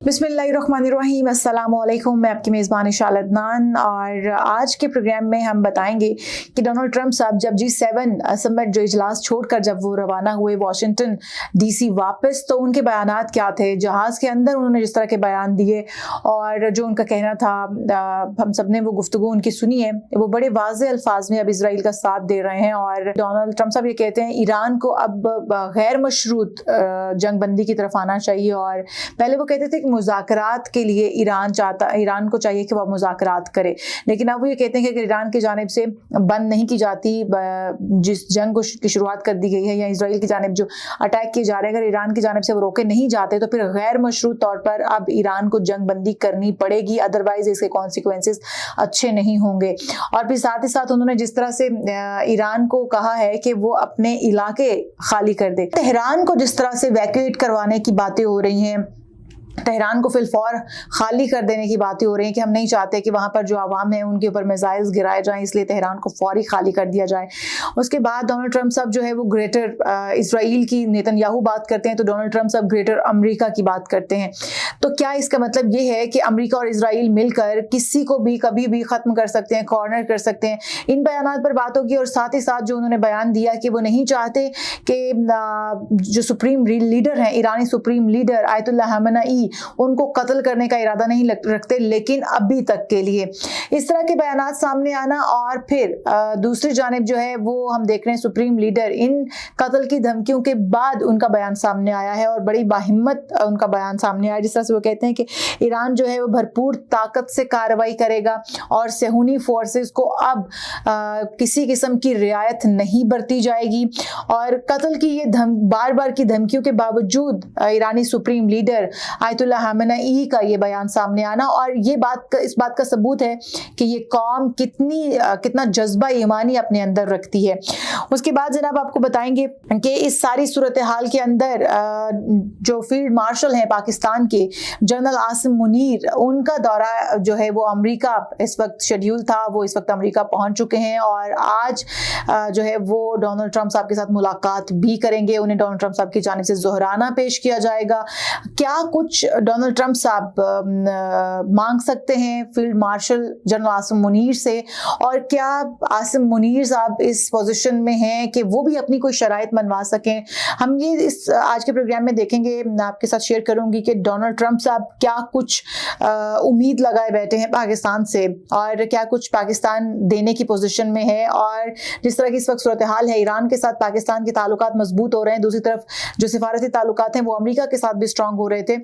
बिस्मिल्लाहिर्रहमानिर्रहीम, अस्सलाम वालेकुम। मैं आपकी मेज़बान इशाल अदनान और आज के प्रोग्राम में हम बताएंगे कि डोनाल्ड ट्रंप साहब जब G7 समिट जो इजलास छोड़कर जब वो रवाना हुए वाशिंगटन DC वापस, तो उनके बयानात क्या थे। जहाज़ के अंदर उन्होंने जिस तरह के बयान दिए और जो उनका कहना था, हम सब ने वो गुफ्तगू उनकी सुनी है। वो बड़े वाज़े अल्फाज में अब इसराइल का साथ दे रहे हैं और डोनाल्ड ट्रंप साहब ये कहते हैं ईरान को अब गैर मशरूत जंग बंदी की तरफ आना चाहिए। और पहले वो कहते थे मुज़ाकरात के लिए ईरान को चाहिए कि वह मुज़ाकरात करे, लेकिन अब वो ये कहते हैं कि ईरान की जानिब से बंद नहीं की जाती, जिस जंग की शुरुआत कर दी गई है या इसराइल की जानिब जो अटैक किए जा रहे हैं, अगर ईरान की जानिब से वो रोके नहीं जाते तो फिर गैर मशरूत तौर पर अब ईरान को जंग बंदी करनी पड़ेगी, अदरवाइज इसके कॉन्सिक्वेंसेस अच्छे नहीं होंगे। और फिर साथ ही साथ उन्होंने जिस तरह से ईरान को कहा है कि वो अपने इलाके खाली कर दे, तेहरान को जिस तरह से वैक्यूएट करवाने की बातें हो रही हैं, तेहरान को फिलफौर खाली कर देने की बातें हो रही हैं कि हम नहीं चाहते कि वहाँ पर जो आवाम है उनके ऊपर मिसाइल्स गिराए जाएं, इसलिए तेहरान को फौरी खाली कर दिया जाए। उसके बाद डोनाल्ड ट्रंप साहब जो है वो ग्रेटर इसराइल की नेतन्याहू बात करते हैं, तो डोनाल्ड ट्रंप साहब ग्रेटर अमेरिका की बात करते हैं। तो क्या इसका मतलब ये है कि अमेरिका और इसराइल मिलकर किसी को भी कभी भी ख़त्म कर सकते हैं, कॉर्नर कर सकते हैं? इन बयानात पर बात होगी। और साथ ही साथ जो उन्होंने बयान दिया कि वो नहीं चाहते कि जो सुप्रीम लीडर हैं, ईरानी सुप्रीम लीडर आयतुल्लाह खमेनी, उनको कत्ल करने का इरादा नहीं रखते, लेकिन अभी तक के लिए इस तरह के बयानात सामने आना। और फिर दूसरी जानिब जो है वो हम देख रहे हैं सुप्रीम लीडर इन कत्ल की धमकियों के बाद उनका बयान सामने आया है और बड़ी बाहिम्मत उनका बयान सामने आया, जिस तरह से वो कहते हैं कि ईरान जो है वो भरपूर ताकत से कार्रवाई करेगा और सहूनी फोर्सेस को अब किसी किस्म की रियायत नहीं बरती जाएगी। और कत्ल की ये बार बार की धमकियों के बावजूद ईरानी सुप्रीम लीडर आयतुल्लाह खमेनी का ये बयान सामने आना, और ये इस बात का सबूत है कि ये कौम कितना जज्बा ईमानी अपने अंदर रखती है। उसके बाद जनाब आपको बताएंगे कि इस सारी सूरत हाल के अंदर जो फील्ड मार्शल हैं पाकिस्तान के, जनरल आसिम मुनीर, उनका दौरा जो है वो अमेरिका इस वक्त शेड्यूल था, वो इस वक्त अमेरिका पहुंच चुके हैं और आज जो है वो डोनाल्ड ट्रंप साहब के साथ मुलाकात भी करेंगे। उन्हें डोनाल्ड ट्रंप साहब की जानिब से ज़ोहराना पेश किया जाएगा। क्या कुछ डोनाल्ड ट्रंप साहब मांग सकते हैं field marshal general Asim Munir से, और क्या आसिम मुनीर साहब इस पोजीशन में हैं कि वो भी अपनी कोई शराइत मनवा सकें? हम ये इस आज के प्रोग्राम में देखेंगे। मैं आपके साथ शेयर करूंगी कि डोनाल्ड ट्रंप साहब क्या कुछ उम्मीद लगाए बैठे हैं पाकिस्तान से और क्या कुछ पाकिस्तान देने की पोजीशन में है। और जिस तरह की इस वक्त सूरत हाल है, ईरान के साथ पाकिस्तान के ताल्लुकात मजबूत हो रहे हैं, दूसरी तरफ जो सिफारती ताल्लुकात हैं वो अमेरिका के साथ भी स्ट्रांग हो रहे थे।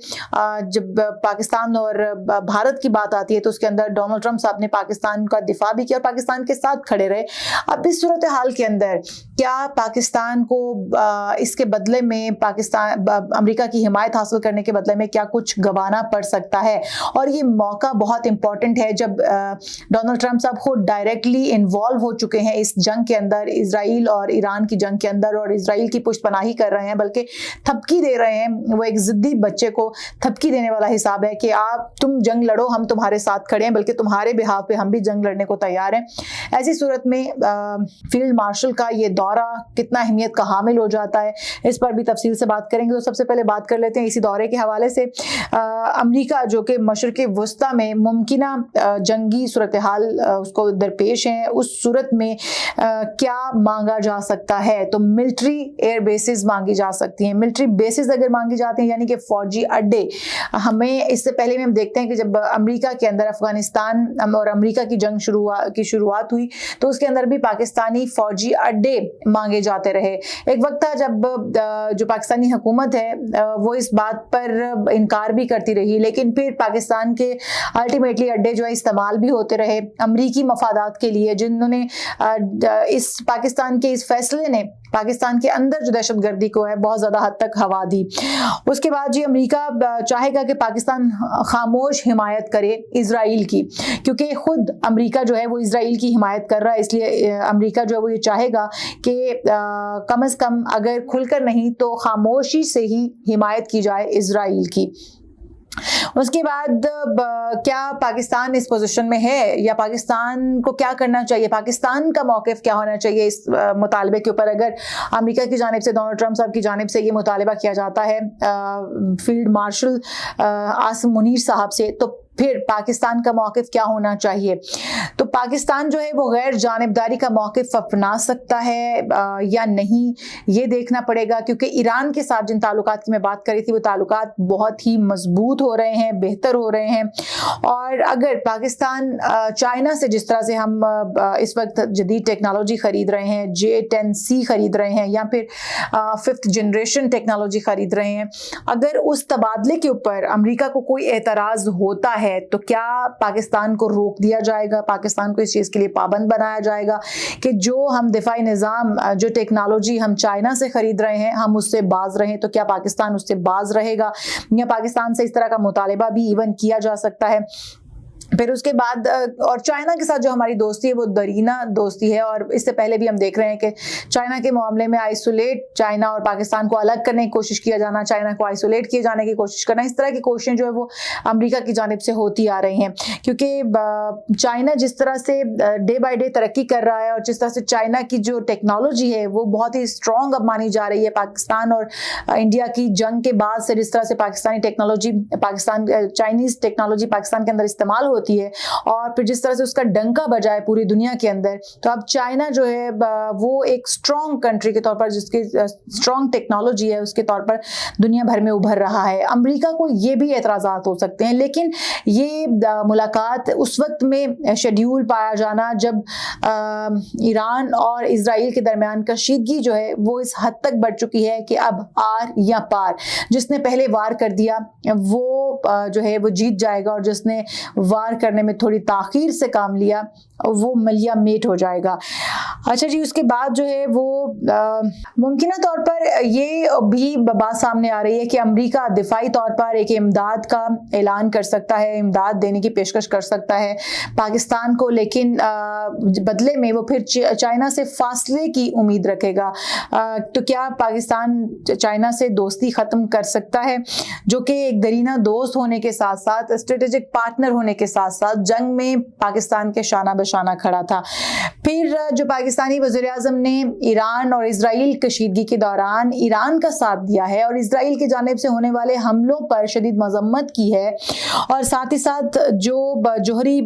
जब पाकिस्तान और भारत की बात आती है तो उसके अंदर डोनाल्ड ट्रंप साहब ने पाकिस्तान का दिफा भी किया और पाकिस्तान के साथ खड़े रहे। अब इस सूरत हाल के अंदर क्या पाकिस्तान को इसके बदले में अमेरिका की हिमायत हासिल करने के बदले में क्या कुछ गंवाना पड़ सकता है? और ये मौका बहुत इंपॉर्टेंट है जब डोनाल्ड ट्रंप साहब खुद डायरेक्टली इन्वॉल्व हो चुके हैं इस जंग के अंदर, इसराइल और ईरान की जंग के अंदर, और इसराइल की पुष्टपनाही कर रहे हैं, बल्कि थपकी दे रहे हैं। वो एक जिद्दी बच्चे को थपकी देने वाला हिसाब है कि तुम जंग लड़ो, हम तुम्हारे साथ खड़े हैं, बल्कि तुम्हारे बिहाफ पे हम भी जंग लड़ने को तैयार हैं। ऐसी सूरत में फील्ड मार्शल का ये दौरा कितना अहमियत का हामिल हो जाता है, इस पर भी तफसील से बात करेंगे। तो सबसे पहले बात कर लेते हैं इसी दौरे के हवाले से अमेरिका जो कि मशरक़ वस्ता में मुमकिना जंगी सूरत हाल उसको दरपेश है, उस सूरत में क्या मांगा जा सकता है? तो मिलिट्री एयर बेसिस मांगी जा सकती हैं। मिलिट्री बेसिस अगर मांगी जाती हैं यानी कि फौजी अड्डे, हमें इससे पहले भी हम देखते हैं कि जब अमेरिका के अंदर अफगानिस्तान और अमेरिका की जंग शुरुआत हुई तो उसके अंदर भी पाकिस्तानी फौजी अड्डे मांगे जाते रहे। एक वक्त था जब जो पाकिस्तानी हुकूमत है वो इस बात पर इनकार भी करती रही, लेकिन फिर पाकिस्तान के अल्टीमेटली अड्डे जो है इस्तेमाल भी होते रहे अमरीकी मफादात के लिए, जिन्होंने इस पाकिस्तान के इस फैसले ने पाकिस्तान के अंदर जो दहशतगर्दी को है बहुत ज़्यादा हद तक हवा दी। उसके बाद जी अमेरिका चाहेगा कि पाकिस्तान खामोश हिमायत करे इजराइल की, क्योंकि खुद अमेरिका जो है वो इजराइल की हिमायत कर रहा है, इसलिए अमेरिका जो है वो ये चाहेगा कि कम से कम अगर खुलकर नहीं तो खामोशी से ही हिमायत की जाए इजराइल की। उसके बाद क्या पाकिस्तान इस पोजीशन में है या पाकिस्तान को क्या करना चाहिए, पाकिस्तान का मौक़िफ़ क्या होना चाहिए इस मुतालबे के ऊपर। अगर अमेरिका की जानिब से, डोनाल्ड ट्रंप साहब की जानिब से ये मुतालबा किया जाता है फील्ड मार्शल आसिम मुनीर साहब से, तो फिर पाकिस्तान का मौक़िफ़ क्या होना चाहिए। तो पाकिस्तान जो है वो गैर जानिबदारी का मौक़िफ़ अपना सकता है या नहीं, ये देखना पड़ेगा, क्योंकि ईरान के साथ जिन ताल्लुकात की मैं बात करी थी वो ताल्लुकात बहुत ही मजबूत हो रहे हैं, बेहतर हो रहे हैं। और अगर पाकिस्तान चाइना से, जिस तरह से हम इस वक्त जदीद टेक्नोलॉजी ख़रीद रहे हैं, J10C ख़रीद रहे हैं या फिर 5th जनरेशन टेक्नोलॉजी ख़रीद रहे हैं, अगर उस तबादले के ऊपर अमेरिका को कोई एतराज़ होता है तो क्या पाकिस्तान को रोक दिया जाएगा, पाकिस्तान को इस चीज़ के लिए पाबंद बनाया जाएगा कि जो हम दिफाई निज़ाम, जो टेक्नोलॉजी हम चाइना से ख़रीद रहे हैं, हम उससे बाज रहें। तो क्या पाकिस्तान उससे बाज रहेगा या पाकिस्तान से इस तरह का मुतालिबा भी इवन किया जा सकता है। फिर उसके बाद और चाइना के साथ जो हमारी दोस्ती है वो दरीना दोस्ती है, और इससे पहले भी हम देख रहे हैं कि चाइना के मामले में आइसोलेट, चाइना और पाकिस्तान को अलग करने की कोशिश किया जाना, चाइना को आइसोलेट किए जाने की कोशिश करना, इस तरह की कोशिशें जो है वो अमेरिका की जानिब से होती आ रही हैं। क्योंकि चाइना जिस तरह से डे बाई डे तरक्की कर रहा है और जिस तरह से चाइना की जो टेक्नोलॉजी है वो बहुत ही स्ट्रॉन्ग अब मानी जा रही है। पाकिस्तान और इंडिया की जंग के बाद से जिस तरह से Pakistani technology, Chinese technology Pakistan के अंदर इस्तेमाल होती है और फिर जिस तरह से उसका डंका बजा है पूरी दुनिया के अंदर, तो अब चाइना जो है वो एक स्ट्रॉन्ग कंट्री के तौर पर, जिसकी स्ट्रॉन्ग टेक्नोलॉजी है उसके तौर पर दुनिया भर में उभर रहा है। अमेरिका को ये भी एतराज़ात हो सकते हैं, लेकिन ये मुलाकात उस वक्त में शेड्यूल पाया जाना जब ईरान और इजराइल के दरमियान कशीदगी जो है वो इस हद तक बढ़ चुकी है कि अब आर या पार, जिसने पहले वार कर दिया वो जो है वो जीत जाएगा, और जिसने वार करने में थोड़ी ताख़ीर से काम लिया वो मलिया मेट हो जाएगा। अच्छा जी, उसके बाद जो है वो मुमकिना तौर पर ये भी बात सामने आ रही है कि अमेरिका दिफाई तौर पर एक इमदाद का ऐलान कर सकता है, इमदाद देने की पेशकश कर सकता है पाकिस्तान को, लेकिन बदले में वो फिर चाइना से फासले की उम्मीद रखेगा। तो क्या पाकिस्तान चाइना से दोस्ती ख़त्म कर सकता है, जो कि एक दरीना दोस्त होने के साथ साथ स्ट्रेटेजिक पार्टनर होने के साथ साथ जंग में पाकिस्तान के शाना बशाना खड़ा था। फिर जो पाकिस्तानी वज़ीर-ए-आज़म ने ईरान और इजराइल कशीदगी के दौरान ईरान का साथ दिया है और इजराइल की जानिब से होने वाले हमलों पर शदीद मज़म्मत की है, और साथ ही साथ जो जौहरी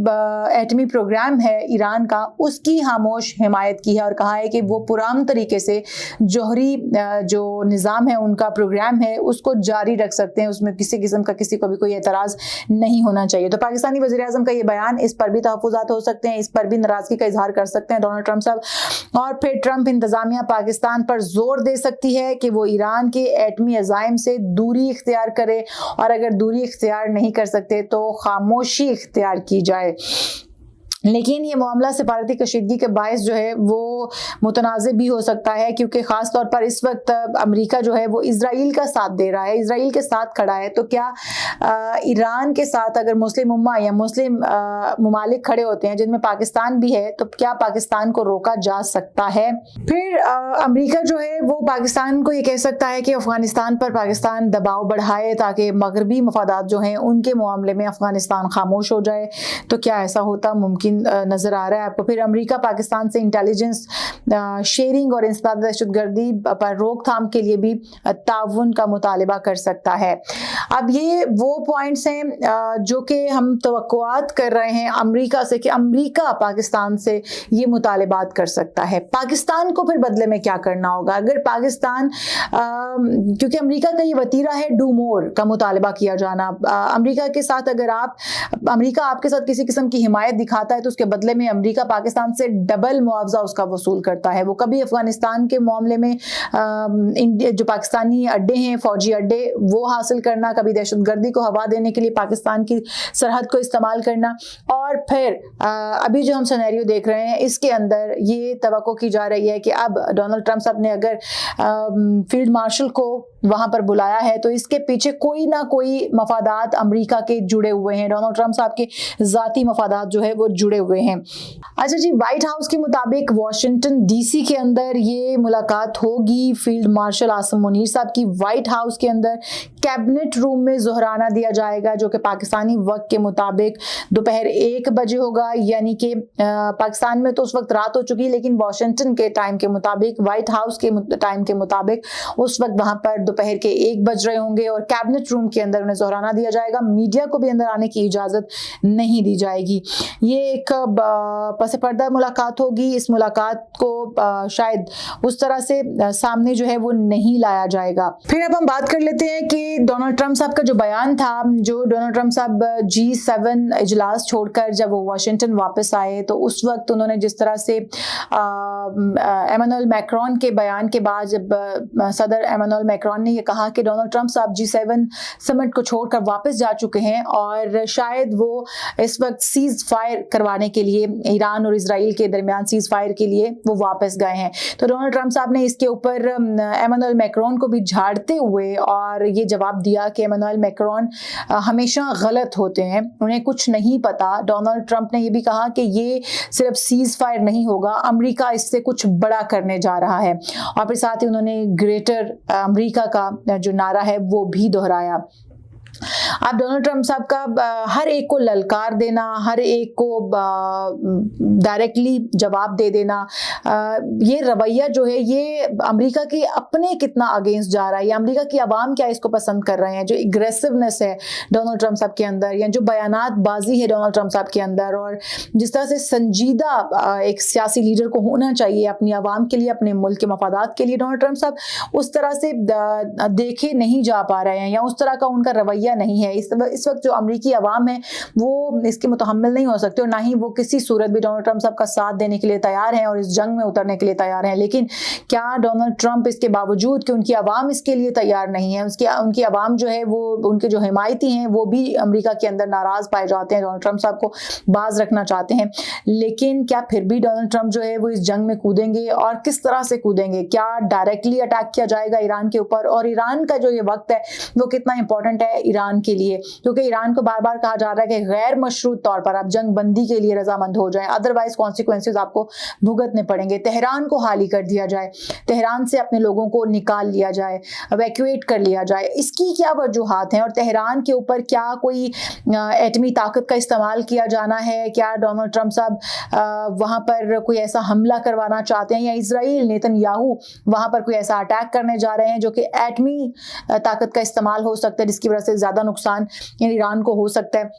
एटमी प्रोग्राम है ईरान का उसकी खामोश हिमायत की है और कहा है कि वो पुरान तरीके से जौहरी जो निज़ाम है, उनका प्रोग्राम है, उसको जारी रख सकते हैं, उसमें किसी किस्म का किसी को भी कोई एतराज़ नहीं होना चाहिए। तो पाकिस्तानी वज़ीर-ए-आज़म का ये बयान, इस पर भी तहफ़्फ़ुज़ात हो सकते हैं, इस पर भी नाराज़गी का इजहार कर सकते हैं डोनाल्ड ट्रंप साहब। और फिर ट्रंप इंतज़ामिया पाकिस्तान पर जोर दे सकती है कि वो ईरान के एटमी अज़ाइम से दूरी इख्तियार करे, और अगर दूरी इख्तियार नहीं कर सकते तो खामोशी इख्तियार की जाए। लेकिन ये मामला सिफारती कशीदगी के बायस जो है वो मुतनाज़िब भी हो सकता है, क्योंकि ख़ास तौर पर इस वक्त अमेरिका जो है वो इजराइल का साथ दे रहा है, इजराइल के साथ खड़ा है। तो क्या ईरान के साथ अगर मुस्लिम उम्मा या मुस्लिम ममालिक खड़े होते हैं जिनमें पाकिस्तान भी है, तो क्या पाकिस्तान को रोका जा सकता है? फिर अमेरिका जो है वो पाकिस्तान को ये कह सकता है कि अफ़गानिस्तान पर पाकिस्तान दबाव बढ़ाए ताकि मगरबी मफादात जो हैं उनके मामले में अफ़गानिस्तान खामोश हो जाए। तो क्या ऐसा होता मुमकिन नजर आ रहा है आपको? फिर अमेरिका पाकिस्तान से इंटेलिजेंस शेयरिंग और इंसदाद दहशतगर्दी पर रोकथाम के लिए भी ताउन का मुतालिबा कर सकता है। अब ये वो पॉइंट्स हैं जो कि हम तवक्कुआत कर रहे हैं अमेरिका से कि अमेरिका पाकिस्तान से ये मुतालिबात कर सकता है। पाकिस्तान को फिर बदले में क्या करना होगा? अगर पाकिस्तान क्योंकि अमेरिका का ये वतीरा है डू मोर का मुतालिबा किया जाना, अमेरिका के साथ अगर अमेरिका आपके साथ किसी किस्म की हिमायत दिखाता है तो उसके बदले में अमेरिका पाकिस्तान से डबल मुआवजा उसका वसूल करता है। वो कभी अफगानिस्तान के मामले में जो पाकिस्तानी अड्डे हैं, फौजी अड्डे, वो हासिल करना, कभी दहशतगर्दी को हवा देने के लिए पाकिस्तान की सरहद को इस्तेमाल करना, और फिर अभी जो हम सिनेरियो देख रहे हैं इसके अंदर ये तवक्को की जा रही है कि अब डोनाल्ड ट्रंप साहब ने अगर फील्ड मार्शल को वहां पर बुलाया है तो इसके पीछे कोई ना कोई मफादात अमेरिका के जुड़े हुए हैं, डोनाल्ड ट्रंप साहब के ज़ाती मफादात जो है वो जुड़े हुए हैं। अच्छा जी, व्हाइट हाउस के मुताबिक वाशिंगटन डीसी के अंदर ये मुलाकात होगी फील्ड मार्शल आसिम मुनीर साहब की। व्हाइट हाउस के अंदर कैबिनेट रूम में ज़ोहराना दिया जाएगा, जो कि पाकिस्तानी वक्त के मुताबिक दोपहर 1 बजे होगा, यानी कि पाकिस्तान में तो उस वक्त रात हो चुकी है, लेकिन वाशिंगटन के टाइम के मुताबिक, व्हाइट हाउस के टाइम के मुताबिक उस वक्त वहाँ पर दोपहर के 1 बज रहे होंगे और कैबिनेट रूम के अंदर उन्हें ज़ोहराना दिया जाएगा। मीडिया को भी अंदर आने की इजाज़त नहीं दी जाएगी। ये एक पस पर्दा मुलाकात होगी। इस मुलाकात को शायद उस तरह से सामने जो है वो नहीं लाया जाएगा। फिर अब हम बात कर लेते हैं कि डोनाल्ड ट्रंप साहब का जो बयान था, जो डोनाल्ड ट्रंप साहब G7 इजलास छोड़कर जब वो वाशिंगटन वापस आए तो उस वक्त उन्होंने जिस तरह से एमानुएल मैक्रोन के बयान के बाद जब सदर एमानुएल मैक्रोन ने ये कहा कि डोनाल्ड ट्रंप साहब G7 समिट को छोड़कर वापस जा चुके हैं और शायद वो इस वक्त सीज फायर करवाने के लिए, ईरान और इजराइल के दरमियान सीज फायर के लिए वो वापस गए हैं। तो डोनाल्ड ट्रंप साहब ने इसके ऊपर एमानुएल मैक्रोन को भी झाड़ते हुए और ये जवाब दिया कि एमानुएल मैक्रोन हमेशा गलत होते हैं, उन्हें कुछ नहीं पता। डोनाल्ड ट्रंप ने ये भी कहा कि ये सिर्फ सीज फायर नहीं होगा, अमेरिका इससे कुछ बड़ा करने जा रहा है। और फिर साथ ही उन्होंने ग्रेटर अमेरिका का जो नारा है वो भी दोहराया। अब डोनाल्ड ट्रंप साहब का हर एक को ललकार देना, हर एक को डायरेक्टली जवाब दे देना, ये रवैया जो है ये अमेरिका के अपने कितना अगेंस्ट जा रहा है, या अमेरिका की आवाम क्या इसको पसंद कर रहे हैं। जो एग्रेसिवनेस है डोनाल्ड ट्रंप साहब के अंदर, या जो बयानात बाजी है डोनाल्ड ट्रंप साहब के अंदर, और जिस तरह से संजीदा एक सियासी लीडर को होना चाहिए अपनी आवाम के लिए, अपने मुल्क के मफादात के लिए, डोनाल्ड ट्रंप साहब उस तरह से देखे नहीं जा पा रहे हैं, या उस तरह का उनका रवैया नहीं है। इस वक्त जो अमेरिकी आवाम है वो इसके मुतहम्मिल नहीं हो सकते, और ना ही वो किसी सूरत भी डोनाल्ड ट्रंप साहब का साथ देने के लिए तैयार हैं और इस जंग में उतरने के लिए तैयार हैं। लेकिन क्या डोनाल्ड ट्रंप इसके बावजूद कि उनकी आवाम इसके लिए तैयार नहीं है, उनकी आवाम जो है वो, उनके जो हिमायती हैं वो भी अमेरिका के अंदर नाराज पाए जाते हैं, डोनाल्ड ट्रंप साहब को बाज रखना चाहते हैं, लेकिन क्या फिर भी डोनाल्ड ट्रंप जो है वो इस जंग में कूदेंगे, और किस तरह से कूदेंगे? क्या डायरेक्टली अटैक किया जाएगा ईरान के ऊपर? और ईरान का जो ये वक्त है वो कितना इंपॉर्टेंट है ईरान के लिए, क्योंकि ईरान को बार बार कहा जा रहा है कि गैर मशरूत तौर पर आप जंग बंदी के लिए रजामंद हो जाएं, अदरवाइज कॉन्सिक्वेंसेस आपको भुगतने पड़ेंगे। तेहरान को खाली कर दिया जाए, तेहरान से अपने लोगों को निकाल लिया जाए, इवैक्यूएट कर लिया जाए, इसकी क्या वजूहात हैं? और तेहरान के ऊपर क्या कोई एटमी ताकत का इस्तेमाल किया जाना है? क्या डोनाल्ड ट्रंप साहब वहां पर कोई ऐसा हमला करवाना चाहते हैं, या इजराइल नेतन्याहू वहां पर कोई ऐसा अटैक करने जा रहे हैं जो कि एटमी ताकत का इस्तेमाल हो सकता है, जिसकी वजह से ज्यादा नुकसान ईरान को हो सकता है?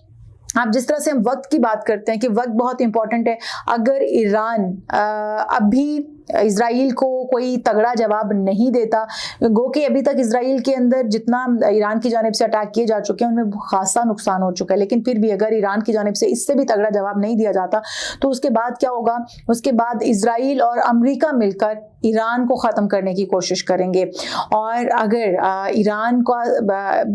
आप जिस तरह से हम वक्त की बात करते हैं कि वक्त बहुत इंपॉर्टेंट है, अगर ईरान अभी इजराइल को कोई तगड़ा जवाब नहीं देता, गो कि अभी तक इजराइल के अंदर जितना ईरान की जानिब से अटैक किए जा चुके हैं उनमें खासा नुकसान हो चुका है, लेकिन फिर भी अगर ईरान की जानिब से इससे भी तगड़ा जवाब नहीं दिया जाता तो उसके बाद क्या होगा? उसके बाद इजराइल और अमेरिका मिलकर ईरान को ख़त्म करने की कोशिश करेंगे। और अगर ईरान को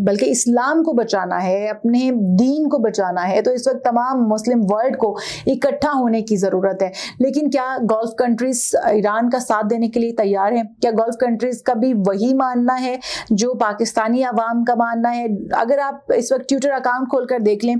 बल्कि इस्लाम को बचाना है, अपने दीन को बचाना है, तो इस वक्त तमाम मुस्लिम वर्ल्ड को इकट्ठा होने की ज़रूरत है। लेकिन क्या गल्फ कंट्रीज ईरान का साथ देने के लिए तैयार हैं? क्या गल्फ कंट्रीज का भी वही मानना है जो पाकिस्तानी अवाम का मानना है? अगर आप इस वक्त ट्विटर अकाउंट खोलकर देख लें,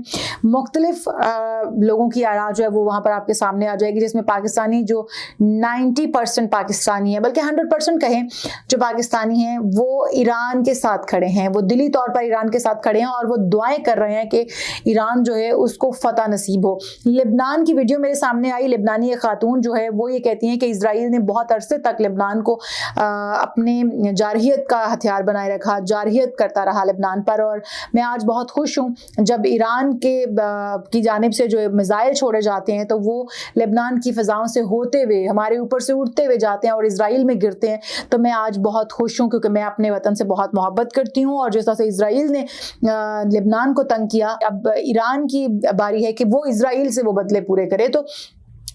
मुख्तलिफ लोगों की आरा जो है वो वहाँ पर आपके सामने आ जाएगी, जिसमें पाकिस्तानी जो 90% पाकिस्तानी है, बल्कि 100% कहें जो पाकिस्तानी हैं, वो ईरान के साथ खड़े हैं, वो दिली तौर पर ईरान के साथ खड़े हैं और वो दुआएं कर रहे हैं कि ईरान जो है उसको फतह नसीब हो। लेबनान की वीडियो मेरे सामने आई, लेबनानी एक खातून जो है वो ये कहती हैं कि इजराइल ने बहुत अरसे तक लेबनान को अपने जारहियत का हथियार बनाए रखा, जारहियत करता रहा लेबनान पर, और मैं आज बहुत खुश हूँ जब ईरान की जानिब से जो मिसाइल छोड़े जाते हैं तो वो लेबनान की फ़िज़ाओं से होते हुए हमारे ऊपर से उड़ते हुए जाते हैं और इजराइल में गिरते हैं। तो मैं आज बहुत खुश हूँ क्योंकि मैं अपने वतन से बहुत मोहब्बत करती हूँ, और जिस तरह से इजराइल ने लेबनान को तंग किया, अब ईरान की बारी है कि वो इजराइल से वो बदले पूरे करे। तो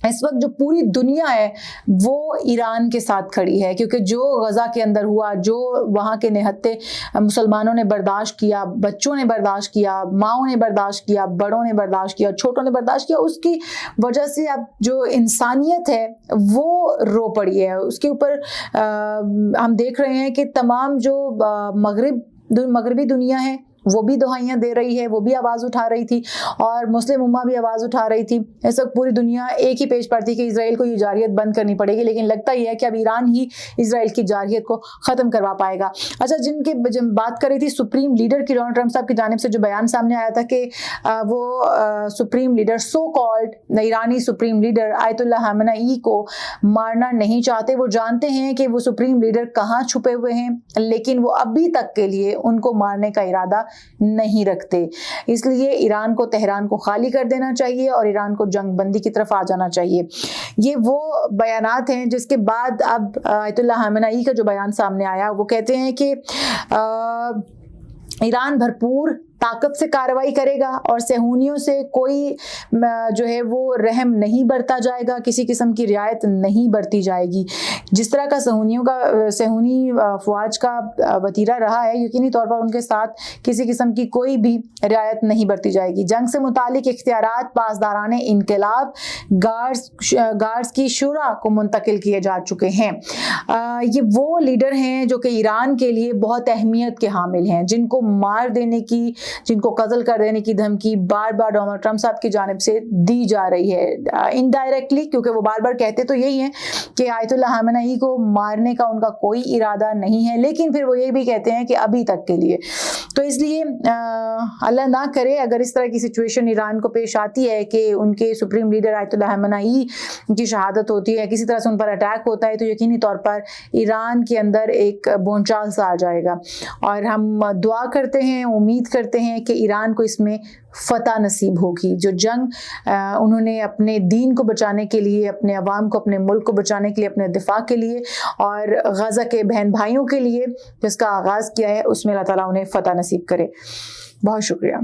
इस वक्त जो पूरी दुनिया है वो ईरान के साथ खड़ी है, क्योंकि जो गज़ा के अंदर हुआ, जो वहाँ के निहत्ते मुसलमानों ने बर्दाश्त किया, बच्चों ने बर्दाश्त किया, माओं ने बर्दाश्त किया, बड़ों ने बर्दाश्त किया, छोटों ने बर्दाश्त किया, उसकी वजह से अब जो इंसानियत है वो रो पड़ी है। उसके ऊपर हम देख रहे हैं कि तमाम जो मगरबी दुनिया है وہ بھی دہائیاں دے رہی ہے, وہ بھی آواز اٹھا رہی تھی, اور مسلم امہ بھی آواز اٹھا رہی تھی. اس وقت پوری دنیا ایک ہی پیج پر تھی کہ اسرائیل کو یہ جارحیت بند کرنی پڑے گی, لیکن لگتا یہ ہے کہ اب ایران ہی اسرائیل کی جارحیت کو ختم کروا پائے گا. اچھا, جب بات کر رہی تھی سپریم لیڈر کی, ڈونلڈ ٹرمپ صاحب کی جانب سے جو بیان سامنے آیا تھا کہ وہ سپریم لیڈر, سو کالڈ ایرانی سپریم لیڈر آیت اللہ خامنئی کو مارنا نہیں چاہتے. وہ جانتے ہیں کہ وہ سپریم لیڈر کہاں چھپے ہوئے ہیں, لیکن وہ ابھی تک کے لیے ان کو مارنے کا ارادہ نہیں رکھتے. اس لیے ایران کو تہران کو خالی کر دینا چاہیے اور ایران کو جنگ بندی کی طرف آ جانا چاہیے. یہ وہ بیانات ہیں جس کے بعد اب آیت اللہ خامنئی کا جو بیان سامنے آیا, وہ کہتے ہیں کہ ایران بھرپور طاقت سے کارروائی کرے گا اور صہیونیوں سے کوئی جو ہے وہ رحم نہیں برتا جائے گا, کسی قسم کی رعایت نہیں برتی جائے گی. جس طرح کا صہیونی افواج کا وتیرہ رہا ہے, یقینی طور پر ان کے ساتھ کسی قسم کی کوئی بھی رعایت نہیں برتی جائے گی. جنگ سے متعلق اختیارات پاسداران انقلاب گارڈز کی شورا کو منتقل کیے جا چکے ہیں. یہ وہ لیڈر ہیں جو کہ ایران کے لیے بہت اہمیت کے حامل ہیں, جن کو مار دینے کی, جن کو قتل کر دینے کی دھمکی بار بار ڈونلڈ ٹرمپ صاحب کی جانب سے دی جا رہی ہے, انڈائریکٹلی, کیونکہ وہ بار بار کہتے تو یہی ہیں کہ آیت اللہ خامنئی کو مارنے کا ان کا کوئی ارادہ نہیں ہے, لیکن پھر وہ یہ بھی کہتے ہیں کہ ابھی تک کے لیے. تو اس لیے اللہ نہ کرے اگر اس طرح کی سچویشن ایران کو پیش آتی ہے کہ ان کے سپریم لیڈر آیت اللہ خامنئی کی شہادت ہوتی ہے, کسی طرح سے ان پر اٹیک ہوتا ہے, تو یقینی طور پر ایران کے اندر ایک بھونچال سا آ جائے گا. اور ہم دعا کرتے ہیں, امید کرتے ہیں کہ ایران کو اس میں فتح نصیب ہوگی. جو جنگ انہوں نے اپنے دین کو بچانے کے لیے, اپنے عوام کو, اپنے ملک کو بچانے کے لیے, اپنے دفاع کے لیے اور غزہ کے بہن بھائیوں کے لیے جس کا آغاز کیا ہے, اس میں اللہ تعالیٰ انہیں فتح نصیب کرے. بہت شکریہ.